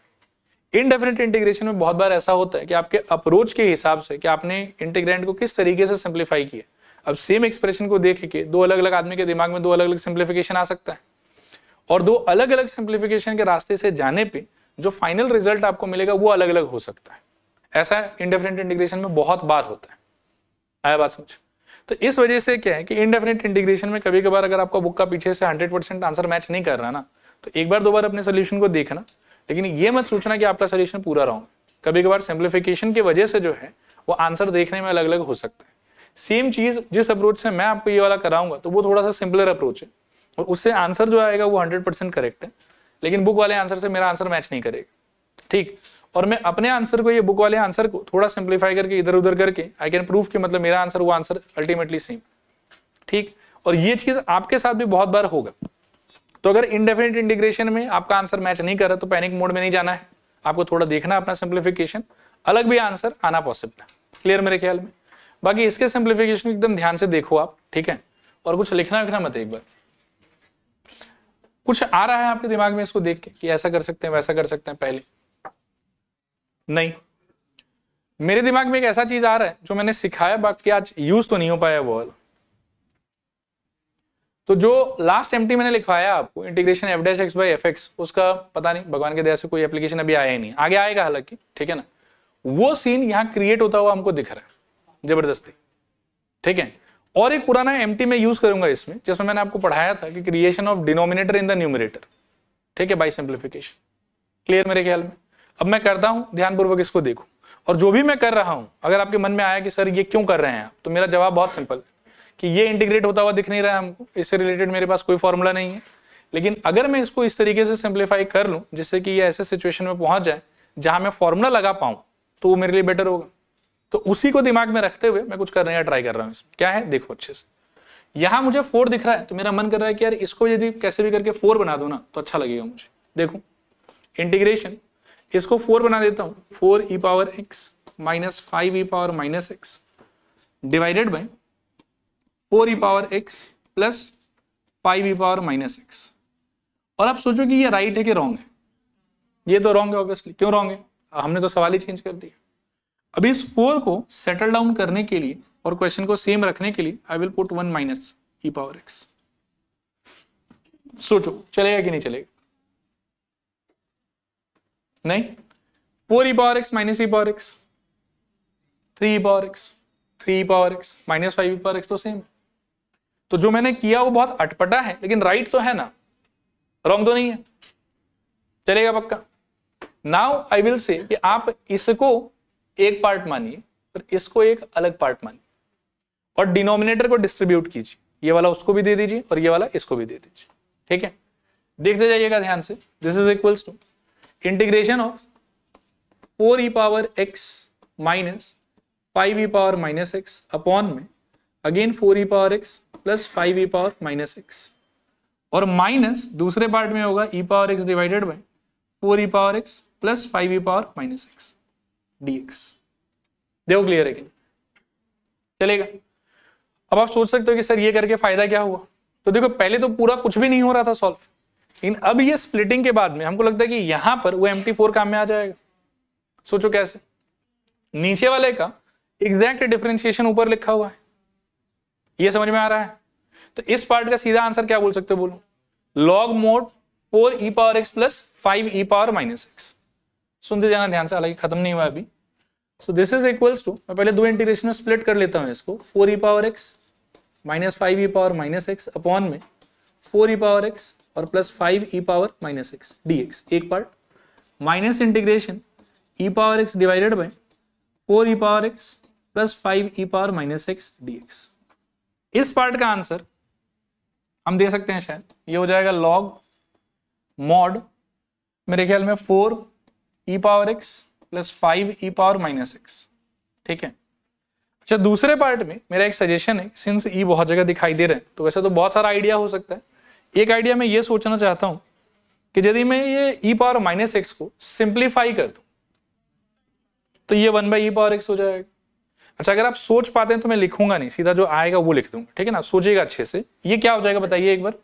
इनडेफिनिट इंटीग्रेशन में बहुत बार ऐसा होता है कि आपके अप्रोच के हिसाब से कि आपने इंटीग्रेंड को किस तरीके से सिंप्लीफाई किया। अब सेम एक्सप्रेशन को देख के दो अलग अलग आदमी के दिमाग में दो अलग अलग सिंप्लीफिकेशन आ सकता है और दो अलग अलग सिंप्लीफिकेशन के रास्ते से जाने पे जो फाइनल रिजल्ट आपको मिलेगा वो अलग अलग हो सकता है। ऐसा इनडेफिनिट इंटीग्रेशन में बहुत बार होता है। आया बात समझ? तो इस वजह से क्या है कि इनडेफिनिट इंटीग्रेशन में कभी कभार अगर आपका बुक का पीछे से 100% आंसर मैच नहीं कर रहा ना, तो एक बार दो बार अपने सोल्यूशन को देखना, लेकिन ये मत सोचना कि आपका सोल्यूशन पूरा रॉन्ग। कभी कभार सिंप्लीफिकेशन की वजह से जो है वो आंसर देखने में अलग अलग हो सकता है। सेम चीज जिस अप्रोच से मैं आपको ये वाला कराऊंगा तो वो थोड़ा सा सिंपलर अप्रोच है और उससे आंसर जो आएगा वो 100% करेक्ट है, लेकिन बुक वाले आंसर से मेरा आंसर मैच नहीं करेगा, ठीक। और मैं अपने आंसर को, ये बुक वाले आंसर को थोड़ा सिंप्लीफाई करके इधर उधर करके आई कैन प्रूव कि मतलब मेरा आंसर वो आंसर अल्टीमेटली सेम, ठीक। और ये चीज आपके साथ भी बहुत बार होगा। तो अगर इनडेफिनिट इंटीग्रेशन में आपका आंसर मैच नहीं कर रहा तो पैनिक मोड में नहीं जाना है, आपको थोड़ा देखना अपना सिंप्लीफिकेशन, अलग भी आंसर आना पॉसिबल है। क्लियर मेरे ख्याल में? बाकी इसके सिंप्लीफिकेशन एकदम ध्यान से देखो आप, ठीक है। और कुछ लिखना मत, एक बार कुछ आ रहा है आपके दिमाग में इसको देख के कि ऐसा कर सकते हैं वैसा कर सकते हैं, पहले नहीं। मेरे दिमाग में एक ऐसा चीज आ रहा है जो मैंने सिखाया, बाकी आज यूज तो नहीं हो पाया वो वाला। तो जो लास्ट एमटी मैंने लिखवाया आपको, integration F dash x by F x, उसका पता नहीं भगवान के दया से कोई एप्लीकेशन अभी आया ही नहीं, आगे आएगा हालांकि, ठीक है ना। वो सीन यहाँ क्रिएट होता हुआ हमको दिख रहा है जबरदस्ती, ठीक है। और एक पुराना एमटी में यूज करूंगा इसमें, जिसमें मैंने आपको पढ़ाया था कि creation of denominator in the numerator, ठीक है, बाई सिंप्लीफिकेशन। क्लियर मेरे ख्याल में? अब मैं करता हूं, ध्यानपूर्वक इसको देखो, और जो भी मैं कर रहा हूं अगर आपके मन में आया कि सर ये क्यों कर रहे हैं आप, तो मेरा जवाब बहुत सिंपल है कि ये इंटीग्रेट होता हुआ दिख नहीं रहा है हमको, इससे रिलेटेड मेरे पास कोई फॉर्मूला नहीं है। लेकिन अगर मैं इसको इस तरीके से सिंप्लीफाई कर लूं जिससे कि ये ऐसे सिचुएशन में पहुंच जाए जहां मैं फॉर्मूला लगा पाऊं, तो वो मेरे लिए बेटर होगा। तो उसी को दिमाग में रखते हुए मैं कुछ करने का ट्राई कर रहा हूं। इसमें क्या है देखो अच्छे से, यहां मुझे 4 दिख रहा है तो मेरा मन कर रहा है कि यार इसको यदि कैसे भी करके 4 बना दो ना तो अच्छा लगेगा मुझे। देखो इंटीग्रेशन, इसको 4 बना देता हूं, 4 e power x minus 5 e power minus x divided by 4 e power x plus 5 e power minus x. और आप सोचो कि ये राइट है कि रॉन्ग है? ये तो रॉन्ग है ऑब्वियसली। क्यों रॉन्ग है? हमने तो सवाल ही चेंज कर दिया। अब इस 4 को सेटल डाउन करने के लिए और क्वेश्चन को सेम रखने के लिए I will put 1 minus e power x. सोचो चलेगा कि नहीं चलेगा? नहीं। 4 e power x minus e power x, 3 ई पावर एक्स, 3 ई power x minus 5 e power x तो सेम। तो जो मैंने किया वो बहुत अटपटा है, लेकिन राइट तो है ना, रॉन्ग तो नहीं है, चलेगा पक्का। नाउ आई विल से कि आप इसको एक पार्ट मानिए और इसको एक अलग पार्ट मानिए और डिनोमिनेटर को डिस्ट्रीब्यूट कीजिए, ये वाला उसको भी दे दीजिए और ये वाला इसको भी दे दीजिए, ठीक है। देखते जाइएगा ध्यान से। This is equals to integration of 4 e power x minus 5 e power minus x upon में again 4 e power x plus 5 e power minus x, और माइनस दूसरे पार्ट में होगा e power x divided by 4 e power x plus 5 e power minus x dx। देखो clear है कि चलेगा? अब आप सोच सकते हो कि सर ये करके फायदा क्या हुआ? तो देखो पहले तो पूरा कुछ भी नहीं हो रहा था सॉल्व, लेकिन अब ये स्प्लिटिंग के बाद में हमको लगता है कि यहां पर वो MT4 काम में आ जाएगा। सोचो कैसे? नीचे वाले का एग्जैक्ट डिफरेंशिएशन ऊपर लिखा हुआ है, ये समझ में आ रहा है? तो इस पार्ट का सीधा आंसर क्या बोल सकते हो? बोलो log mod 4 e power x plus 5 e power minus x. सुनते जाना ध्यान से, हालांकि खत्म नहीं हुआ अभी। So this is equals to, मैं पहले दो इंटीग्रेशन में स्प्लिट कर लेता हूं इसको, 4 e power x minus 5 e power minus x upon में 4 ई पावर एक्स और plus 5 e power minus x dx एक part, minus integration E power x divided by 4 e power x plus 5 e power minus x dx। इस part का answer हम दे सकते हैं शायद, ये हो जाएगा लॉग मॉड मेरे ख्याल में 4 e power x plus 5 e power minus x. ठीक है, अच्छा दूसरे पार्ट में मेरा एक सजेशन है, सिंस ई बहुत जगह दिखाई दे रहे हैं तो वैसे तो बहुत सारा आइडिया हो सकता है, एक आइडिया मैं ये सोचना चाहता हूं कि यदि मैं ये ई पावर माइनस एक्स को सिंप्लीफाई कर दूं तो ये 1 बाई ई पावर एक्स हो जाएगा। अच्छा अगर आप सोच पाते हैं तो मैं लिखूंगा नहीं, सीधा जो आएगा वो लिख दूंगा, ठीक है ना, सोचिएगा अच्छे से। ये क्या हो जाएगा बताइए एक बार,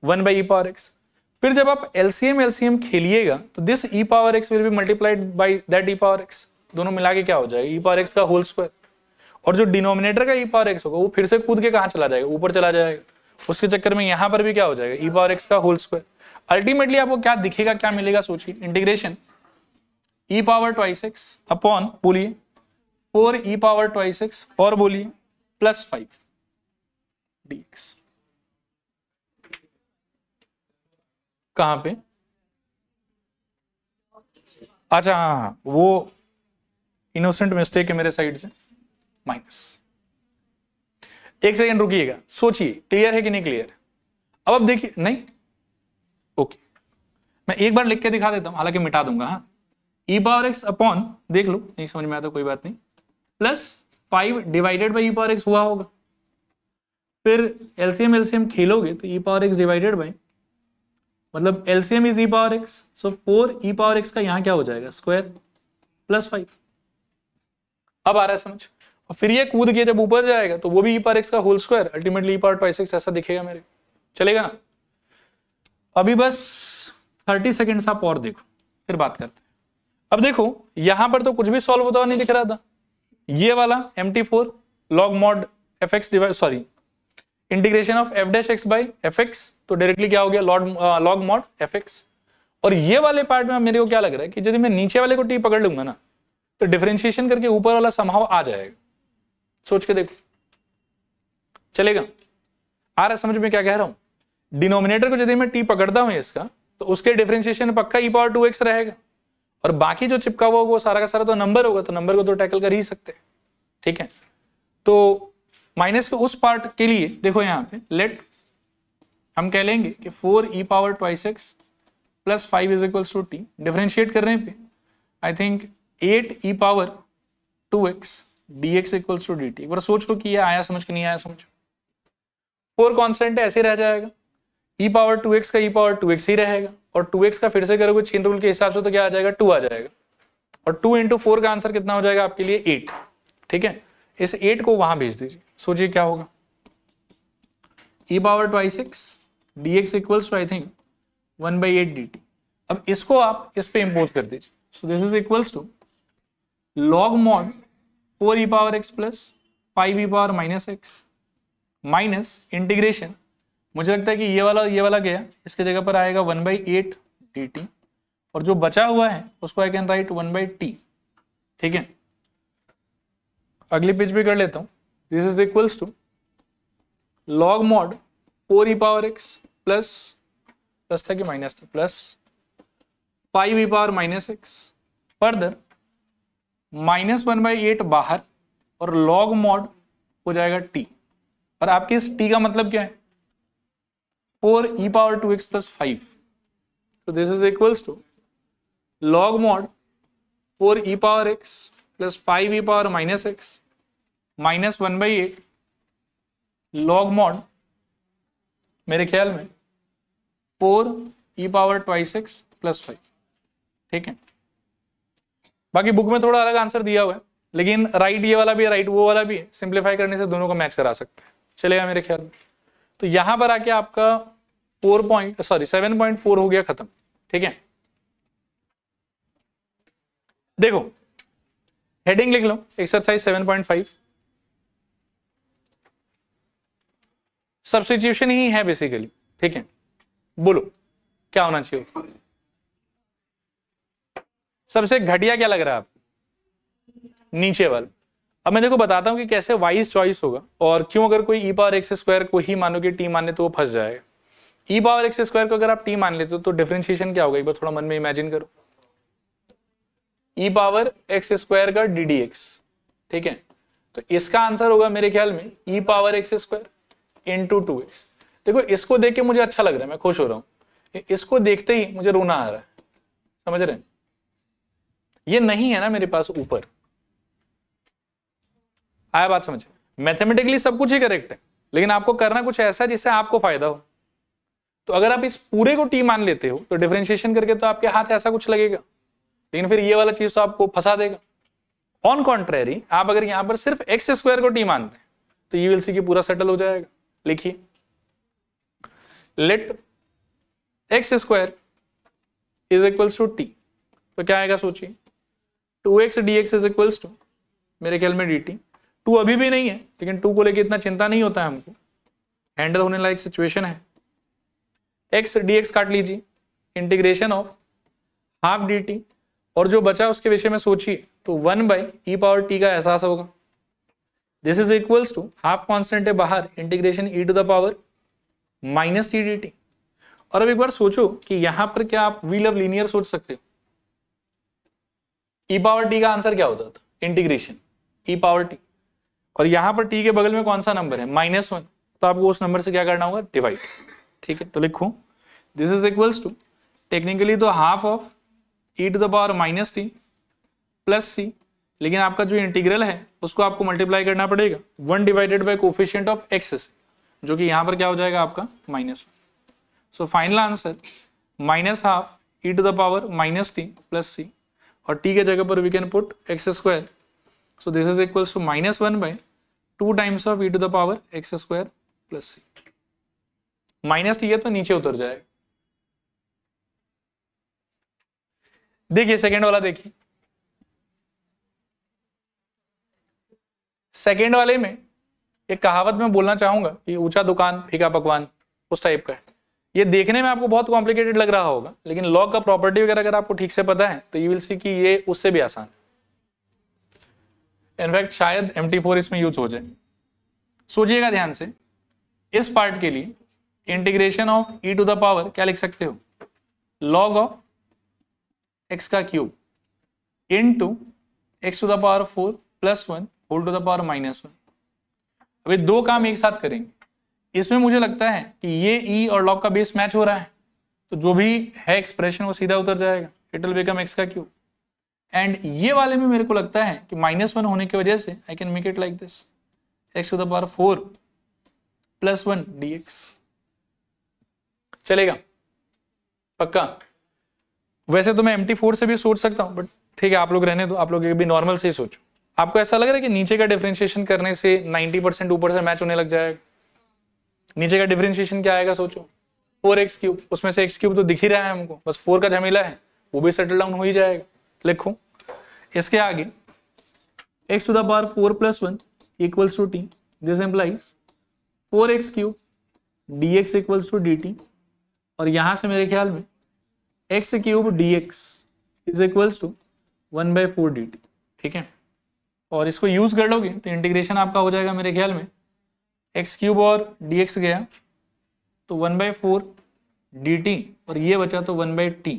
1 बाई ई पावर एक्स। फिर जब आप एलसीएम खेलिएगा तो this E power x will be multiplied by that E power x, दोनों मिला के क्या हो जाएगा ई पावर एक्स का होल स्क्वायर। और जो डिनोमिनेटर का ई पावर एक्स होगा वो फिर से कूद के कहां चला जाएगा, ऊपर चला जाएगा, उसके चक्कर में यहां पर भी क्या हो जाएगा ई पावर एक्स का होल स्क्वायर। अल्टीमेटली आपको क्या दिखेगा, क्या मिलेगा, सोचिए, इंटीग्रेशन ई पावर ट्वाइस एक्स अपॉन बोलिए 4 ई पावर ट्वाइस एक्स और बोलिए प्लस 5 dx। कहां पे, अच्छा हाँ वो इनोसेंट मिस्टेक है मेरे साइड से, माइनस। एक सेकंड रुकिएगा, सोचिए क्लियर है कि नहीं क्लियर। अब देखिए, नहीं ओके, मैं एक बार लिख के दिखा देता हूं, हालांकि मिटा दूंगा। हाँ, ई पावर एक्स अपॉन, देख लो नहीं समझ में आता कोई बात नहीं, plus 5 divided by E power x हुआ होगा। फिर एलसीएम खेलोगे तो ई पावर एक्स डिवाइडेड बाई, मतलब LCM is E power x, so 4 e power x का यहां क्या हो जाएगा स्क्वायर प्लस 5। अब आ रहा है समझ। और फिर ये कूद के जब ऊपर जाएगा तो वो भी ई पावर एक्स का होल स्क्वायर, अल्टीमेटली ई पावर ट्वाइस एक्स ऐसा दिखेगा मेरे, चलेगा ना। अभी बस 30 सेकेंड्स आप और देखो, फिर बात करते हैं। अब देखो यहां पर तो कुछ भी सॉल्व होता हुआ नहीं दिख रहा था, ये वाला mt4 log mod fx divide, sorry integration of f dash x by fx, तो डायरेक्टली क्या हो गया log mod fx। और ये वाले पार्ट में मेरे को क्या लग रहा है कि यदि मैं नीचे वाले को t पकड़ लूंगा ना तो डिफरेंशिएशन करके ऊपर वाला समहाव आ जाएगा, सोच के देखो, चलेगा। आ रहा है समझ में क्या कह रहा हूं। डिनोमिनेटर को यदि मैं t पकड़ता हूं इसका तो उसके डिफरेंशिएशन पक्का e पावर 2x रहेगा, और बाकी जो चिपका हुआ वो सारा का सारा तो नंबर होगा, तो नंबर को तो टैकल कर ही सकते हैं, ठीक है। तो माइनस के उस पार्ट के लिए देखो यहाँ पे लेट हम कह लेंगे कि 4 e power twice x plus 5 is equals to t, differentiate करने पे I think 8 e power 2x dx equals to dt। एक बार सोच लो कि ये आया समझ कि नहीं आया समझ। 4 कांस्टेंट ऐसे रह जाएगा, ई पावर 2x का ई पावर 2x ही रहेगा, और 2x का फिर से करोगे चेन रूल के हिसाब से तो क्या आ जाएगा 2 आ जाएगा, और 2 इंटू 4 का आंसर कितना हो जाएगा आपके लिए 8, ठीक है। इस 8 को वहां भेज दीजिए, सोचिए क्या होगा, e power twice x dx equals to I think 1/8 dt। अब इसको आप इस पे इंपोज कर दीजिए, so this is equals to log mod 4 e power x plus 5 e power minus x minus integration, मुझे लगता है कि ये वाला गया, इसके जगह पर आएगा 1/8 dt, और जो बचा हुआ है उसको आई कैन राइट 1/t, ठीक है। अगली पेज पे कर लेता हूं, this is equals to log mod 4 e power x plus था कि माइनस था, plus 5 e power minus x, further minus 1/8 बाहर, और log mod हो जाएगा t, और आपके इस t का मतलब क्या है 4 e power 2x plus 5, so this is equals to log mod 4 e power x plus 5 e power minus x minus 1/8 log mod मेरे ख्याल में 4 e power twice x plus 5, ठीक है। बाकी बुक में थोड़ा अलग आंसर दिया हुआ है, लेकिन राइट ये वाला भी है, राइट वो वाला भी है, सिंप्लीफाई करने से दोनों को मैच करा सकते हैं, चलेगा मेरे ख्याल में। तो यहां पर आके आपका 7.4 हो गया खत्म, ठीक है। देखो हेडिंग लिख लो, एक्सरसाइज 7.5 सब्स्टिट्यूशन ही है बेसिकली, ठीक है। बोलो क्या होना चाहिए, सबसे घटिया क्या लग रहा है आपको, नीचे वाला। अब मैं देखो बताता हूं कि कैसे वाइज चॉइस होगा, और क्यों अगर कोई ई पावर एक्स स्क्वायर को ही मानोगे टी माने तो वो फंस जाएगा। ई पावर एक्स स्क्वायर को अगर आप टी मान लेते हो तो डिफरेंशिएशन क्या होगा, एक बार थोड़ा मन में इमेजिन करो, ई पावर एक्स स्क्वायर का डी डी एक्स, ठीक है। तो इसका आंसर होगा मेरे ख्याल में e power x square into 2x। देखो इसको देख के मुझे अच्छा लग रहा है, मैं खुश हो रहा हूं, इसको देखते ही मुझे रोना आ रहा है, समझ रहे हैं? ये नहीं है ना मेरे पास ऊपर, आया बात समझ? मैथमेटिकली सब कुछ ही करेक्ट है, लेकिन आपको करना कुछ ऐसा है जिससे आपको फायदा हो। तो अगर आप इस पूरे को टी मान लेते हो तो डिफरेंशिएशन करके तो आपके हाथ ऐसा कुछ लगेगा, लेकिन फिर ये वाला चीज तो आपको फंसा देगा। ऑन कॉन्ट्रेरी आप अगर यहां पर सिर्फ एक्स स्क्वायर को टी मानते हैं तो यू विल सी कि पूरा सेटल हो जाएगा। लिखिए, let x square is equals to t, तो क्या आएगा सोचिए, 2x dx is equals to, मेरे ख्याल में dt। 2 अभी भी नहीं है, लेकिन 2 को लेके इतना चिंता नहीं होता है हमको, हैंडल होने लायक सिचुएशन है। x dx काट लीजिए, इंटीग्रेशन ऑफ हाफ dt, और जो बचा उसके विषय में सोचिए तो 1/e पावर t का एहसास होगा। This is equals to half constant है बाहर, integration e to the power minus t dt। और अब एक बार सोचो कि यहां पर क्या आप व्हील ऑफ लीनियर सोच सकते हो? e पावर t का आंसर क्या होता था? इंटीग्रेशन e पावर t, और यहां पर t के बगल में कौन सा नंबर है? -1, तो आपको उस नंबर से क्या करना होगा? डिवाइड। ठीक है, तो लिखूं this is equals to, technically तो half of e to the power minus t plus c, लेकिन आपका जो इंटीग्रल है उसको आपको मल्टीप्लाई करना पड़ेगा 1 divided by coefficient of x, जो कि यहां पर क्या हो जाएगा आपका -1। So final answer -half e to the power minus t plus c, और t के जगह पर we can put x square, so this is equals to -1/2 times of e to the power x square plus c. Minus t है तो नीचे उतर जाएगा। देखिए सेकेंड वाला, देखिए सेकेंड वाले में एक कहावत में बोलना चाहूंगा कि ऊंचा दुकान फीका पकवान, उस टाइप का है। ये देखने में आपको बहुत कॉम्प्लिकेटेड लग रहा होगा, लेकिन लॉग का प्रॉपर्टी वगैरह अगर आपको ठीक से पता है तो यू विल सी कि ये उससे भी आसान है। इनफैक्ट शायद MT4 इसमें यूज हो जाए। सोचिएगा ध्यान से, इस पार्ट के लिए integration of e to the power क्या लिख सकते हो? लॉग ऑफ x का cube into x to the power 4 plus 1 whole to the power -1। अभी दो काम एक साथ करेंगे। इसमें मुझे लगता है कि ये e और log का बेस मैच हो रहा है, तो जो भी है एक्सप्रेशन वो सीधा उतर जाएगा, इट विल बिकम x का क्यूब। एंड ये वाले में मेरे को लगता है कि -1 होने की वजह से I can make it like this, x to the power 4 plus 1 dx। चलेगा? पक्का? वैसे तो मैं MT4 से भी सोच सकता हूं, बट ठीक है आप लोग रहने दो, आप लोग भी नॉर्मल से ही सोचो। आपको ऐसा लग रहा है कि नीचे का डिफरेंशिएशन करने से 90% ऊपर से मैच होने लग जाएगा? नीचे का डिफरेंशिएशन क्या आएगा सोचो, 4x क्यूब, उसमें से x क्यूब तो दिख ही रहा है हमको, बस 4 का झमेला है, वो भी सेटल डाउन हो ही जाएगा। लिखो इसके आगे x to the power 4 plus 1 equals to t, this implies 4x cube dx equals to dt, और यहां से मेरे ख्याल में x cube dx is equals to 1/4 dt। ठीक है, और इसको यूज कर लोगे तो इंटीग्रेशन आपका हो जाएगा मेरे ख्याल में x क्यूब और dx गया तो 1/4 dt, और ये बचा तो 1/t।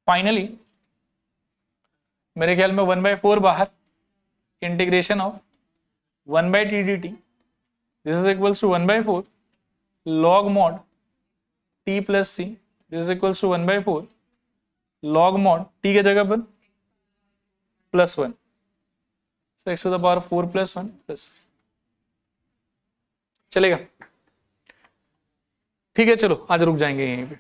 फाइनली मेरे ख्याल में 1/4 बाहर, integration of 1/t dt, this is equals to 1/4 log mod t plus c, this is equals to 1/4 log mod t के जगह पर plus 1, so x to the power 4 plus 1 plus. चलेगा? ठीक है, चलो आज रुक जाएंगे यहीं पे।